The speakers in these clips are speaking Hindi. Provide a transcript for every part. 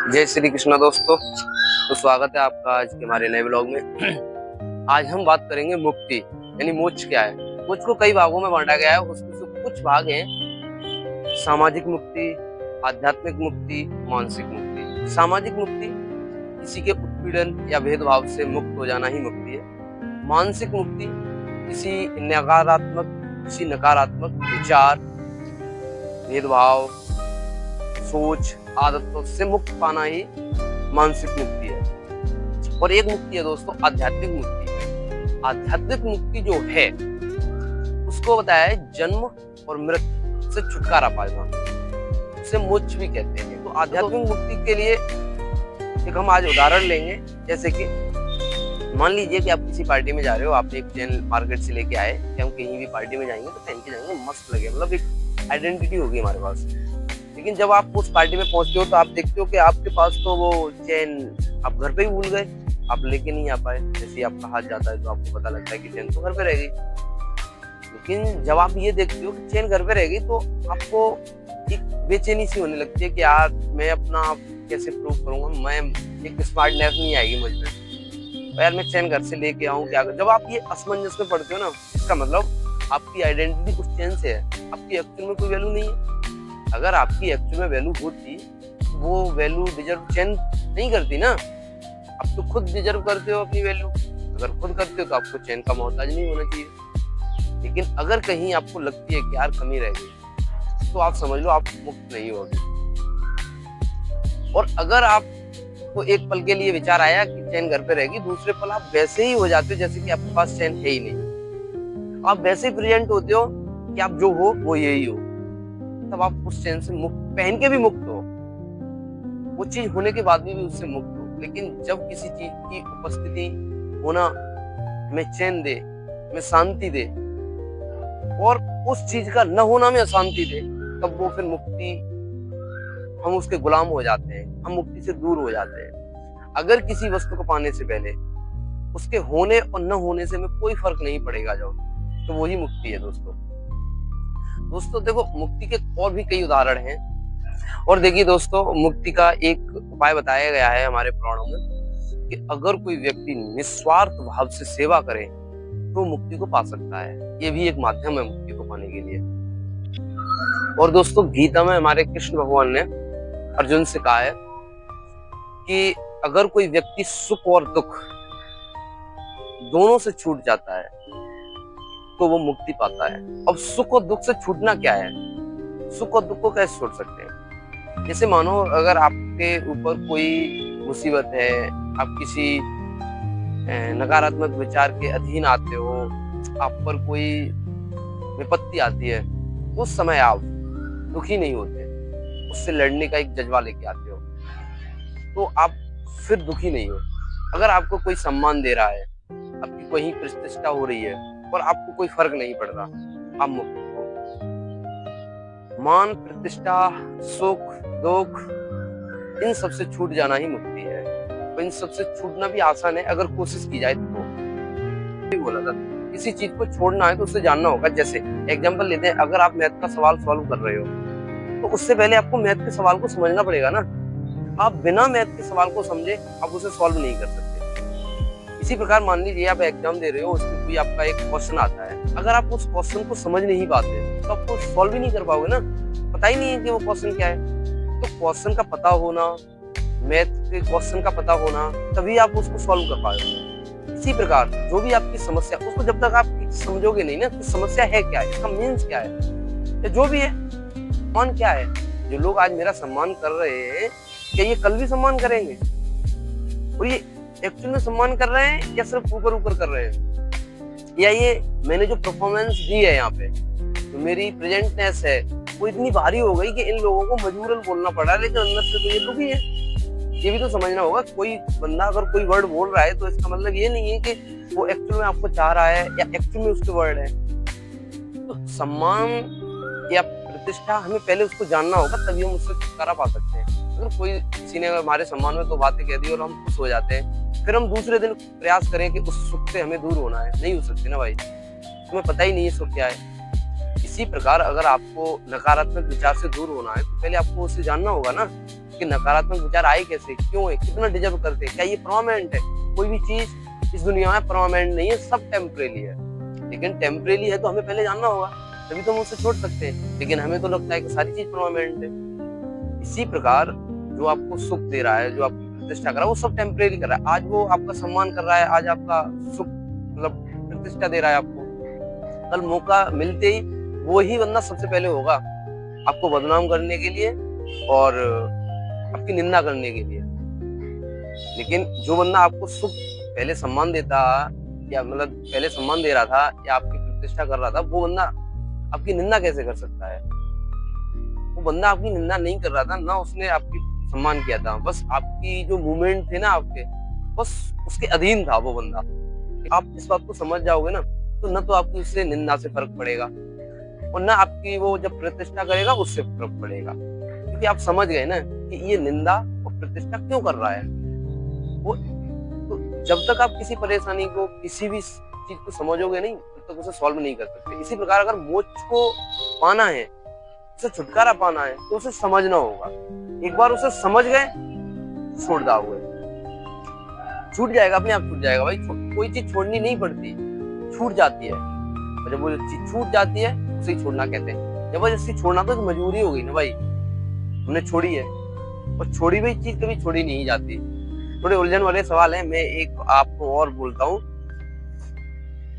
जय श्री कृष्णा दोस्तों। तो स्वागत है आपका आज के हमारे नए ब्लॉग में। आज हम बात करेंगे मुक्ति यानी मोक्ष क्या है। मोक्ष को कई भागों में बांटा गया है, उसमें से कुछ भाग हैं सामाजिक मुक्ति, आध्यात्मिक मुक्ति, मानसिक मुक्ति। सामाजिक मुक्ति किसी के उत्पीड़न या भेदभाव से मुक्त हो जाना ही मुक्ति है। मानसिक मुक्ति किसी नकारात्मक विचार, भेदभाव, सोच, आदतों से मुक्त पाना ही मानसिक मुक्ति है। और एक मुक्ति है दोस्तों आध्यात्मिक मुक्ति। आध्यात्मिक मुक्ति जो है उसको बताया है जन्म और मृत्यु से छुटकारा पाना, उसे मोक्ष भी कहते हैं। तो आध्यात्मिक मुक्ति के लिए एक हम आज उदाहरण लेंगे। जैसे कि मान लीजिए कि आप किसी पार्टी में जा रहे हो, आप एक चेन मार्केट से लेके आए कि हम कहीं भी पार्टी में जाएंगे तो पहन के जाएंगे, मस्त लगे, मतलब एक आइडेंटिटी होगी हमारे पास। लेकिन जब आप उस पार्टी में पहुंचते हो तो आप देखते हो कि आपके पास तो वो चेन आप घर पे ही भूल गए, आप लेके नहीं आ पाए। जैसे ही आपका हाथ जाता है तो आपको पता लगता है कि चेन तो घर पे रह गई। लेकिन जब आप ये देखते हो कि चेन घर पे रह गई तो आपको एक बेचैनी सी होने लगती है कि यार मैं अपना कैसे प्रूव करूंगा, मैं एक स्मार्टनेस नहीं आएगी मुझ में, तो यार मैं चेन घर से लेके आऊं क्या। जब आप ये असमंजस में पड़ते हो ना, इसका मतलब आपकी आइडेंटिटी उस चेन से है, आपकी एक्चुअल में कोई वैल्यू नहीं है। अगर आपकी एक्चुअल में वैल्यू होती तो वो वैल्यू डिजर्व चेन नहीं करती ना। आप तो खुद डिजर्व करते हो अपनी वैल्यू। अगर खुद करते हो तो आपको चेन का मोहताज नहीं होना चाहिए। लेकिन अगर कहीं आपको लगती है कि यार कमी रह गई तो आप समझ लो आप मुक्त नहीं होगी। और अगर आपको एक पल के लिए विचार आया कि चेन घर पे रहेगी, दूसरे पल आप वैसे ही हो जाते हो जैसे कि आपके पास चेन है ही नहीं। आप वैसे ही प्रेजेंट होते हो कि आप जो हो वो यही हो। तब आप उस चैन से मुक्त, पहन के भी मुक्त हो, वो चीज होने के बाद भी उससे मुक्त हो। लेकिन जब किसी चीज की उपस्थिति होना हमें चैन दे, हमें शांति दे, और उस चीज का न होना में अशांति दे, तब वो फिर मुक्ति, हम उसके गुलाम हो जाते हैं, हम मुक्ति से दूर हो जाते हैं। अगर किसी वस्तु को पाने से पहले उसके होने और न होने से हमें कोई फर्क नहीं पड़ेगा जो, तो वही मुक्ति है दोस्तों देखो, मुक्ति के और भी कई उदाहरण हैं। और देखिए दोस्तों, मुक्ति का एक उपाय बताया गया है हमारे पुराणों में कि अगर कोई व्यक्ति निस्वार्थ भाव से सेवा करे तो मुक्ति को पा सकता है। ये भी एक माध्यम है मुक्ति को पाने के लिए। और दोस्तों गीता में हमारे कृष्ण भगवान ने अर्जुन से कहा है कि अगर कोई व्यक्ति सुख और दुख दोनों से छूट जाता है तो वो मुक्ति पाता है। अब सुख और दुख से छूटना क्या है? सुख और दुख को कैसे छोड़ सकते हैं? जैसे मानो अगर आपके ऊपर कोई मुसीबत है, आप किसी नकारात्मक विचार के अधीन आते हो, आप पर कोई विपत्ति आती है, उस समय आप दुखी नहीं होते, उससे लड़ने का एक जज्बा लेके आते हो, तो आप फिर दुखी नहीं हो। अगर आपको कोई सम्मान दे रहा है, आपकी कोई प्रतिष्ठा हो रही है और आपको कोई फर्क नहीं पड़ रहा, आप मुक्त हो। मान, प्रतिष्ठा, सुख, दुख, इन सब से छूट जाना ही मुक्ति है। तो इन सब से छूटना भी आसान है अगर कोशिश की जाए तो। बोला था किसी चीज को छोड़ना है तो उससे जानना होगा। जैसे एग्जांपल लेते हैं, अगर आप मैथ का सवाल सॉल्व कर रहे हो तो उससे पहले आपको मैथ के सवाल को समझना पड़ेगा ना। आप बिना मैथ के सवाल को समझे आप उसे सॉल्व नहीं कर सकते। इसी प्रकार मान लीजिए आप एग्जाम दे रहे हो, उसमें कोई आपका एक क्वेश्चन आता है, अगर आप उस क्वेश्चन को समझ नहीं पाते तो आपको सॉल्व ही नहीं कर पाओगे ना। पता ही नहीं है कि वो क्वेश्चन क्या है। तो क्वेश्चन का पता होना, मैथ के क्वेश्चन का पता होना, तभी आप उसको सॉल्व कर पाओगे। इसी प्रकार जो भी आपकी समस्या, उसको जब तक आप समझोगे नहीं ना कि समस्या है क्या है, इसका मीन्स क्या है, या जो भी है, सम्मान क्या है। जो लोग आज मेरा सम्मान कर रहे हैं, क्या ये कल भी सम्मान करेंगे? और ये एक्चुअल में सम्मान कर रहे हैं या सिर्फ ऊपर ऊपर कर रहे हैं? या ये मैंने जो परफॉर्मेंस दी है यहाँ पे, जो मेरी प्रेजेंटनेस है, वो इतनी भारी हो गई कि इन लोगों को मजबूरन बोलना पड़ा, लेकिन अंदर से तो ये दुखी है। ये भी तो समझना होगा। कोई बंदा अगर कोई वर्ड बोल रहा है तो इसका मतलब ये नहीं है कि वो एक्चुअल में आपको चाह रहा है या एक्चुअल में उसके वर्ड है। तो सम्मान या प्रतिष्ठा हमें पहले उसको जानना होगा, तभी हम उससे छुटकारा पा सकते हैं। अगर कोई किसी ने हमारे सम्मान में तो बातें कह दी और हम खुश हो जाते हैं, फिर हम दूसरे दिन प्रयास करें कि उस सुख से हमें दूर होना है, नहीं हो सकती ना भाई। तुम्हें पता ही नहीं है सुख क्या है। इसी प्रकार अगर आपको नकारात्मक विचार से दूर होना है तो पहले आपको उसे जानना होगा ना कि नकारात्मक विचार आए कैसे, क्यों है, कितना डिजर्व करते हैं, क्या ये परमानेंट है? कोई भी चीज इस दुनिया में परमानेंट नहीं है, सब टेम्परेरी है। लेकिन टेम्परेरी है तो हमें पहले जानना होगा, तभी तो हम उसे छोड़ सकते हैं। लेकिन हमें तो लगता है कि सारी चीज परमानेंट है। इसी प्रकार जो आपको सुख दे रहा है, जो आपकी प्रतिष्ठा कर रहा है, वो सब टेम्परेरी कर रहा है। आज वो आपका सम्मान कर रहा है, आज आपका सुख मतलब प्रतिष्ठा दे रहा है आपको, कल मौका मिलते ही वो ही बंदा सबसे पहले होगा आपको बदनाम करने के लिए और आपकी निंदा करने के लिए। लेकिन जो बंदा आपको सुख पहले सम्मान देता या मतलब पहले सम्मान दे रहा था या आपकी प्रतिष्ठा कर रहा था, वो बंदा आपकी निंदा कैसे कर सकता है? वो बंदा आपकी निंदा नहीं कर रहा था, ना उसने आपकी सम्मान किया था, बस आपकी जो मूवमेंट थे ना आपके, बस उसके अधीन था वो बंदा। आप इस बात को समझ जाओगे ना, तो न तो आपकी उससे निंदा से फर्क पड़ेगा और न आपकी वो जब प्रतिष्ठा करेगा उससे फर्क पड़ेगा, क्योंकि आप समझ गए ना कि ये निंदा और प्रतिष्ठा क्यों कर रहा है। वो तो जब तक आप किसी परेशानी को, किसी भी चीज को समझोगे नहीं, तब तक उसे सॉल्व नहीं कर सकते। इसी प्रकार अगर मोक्ष को पाना है, उसे छुटकारा पाना है, तो उसे समझना होगा। एक बार उसे समझ गए, छोड़ दोगे, छूट जाएगा, अपने आप छूट जाएगा भाई। कोई चीज छोड़नी नहीं पड़ती, छूट जाती है। और जब वो चीज छूट जाती है उसे ही छोड़ना कहते हैं। जबरदस्ती छोड़ना तो मजबूरी हो गई ना भाई, हमने छोड़ी है, और छोड़ी हुई चीज कभी छोड़ी नहीं जाती। थोड़े उलझन वाले सवाल है, मैं एक आपको और बोलता हूँ।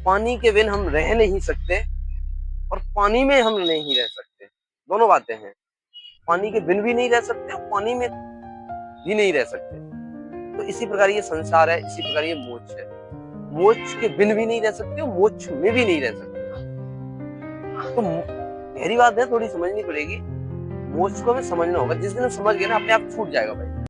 पानी के बिन हम रह नहीं सकते और पानी में हम नहीं रह सकते, दोनों बातें हैं। पानी के बिन भी नहीं रह सकते और पानी में भी नहीं रह सकते। तो इसी प्रकार ये संसार है, इसी प्रकार ये मोक्ष है। मोक्ष के बिन भी नहीं रह सकते और मोक्ष में भी नहीं रह सकते। तो गहरी बात है, थोड़ी समझनी पड़ेगी। मोक्ष को हमें समझना होगा। जिस दिन हम समझ गए ना, अपने आप छूट जाएगा भाई।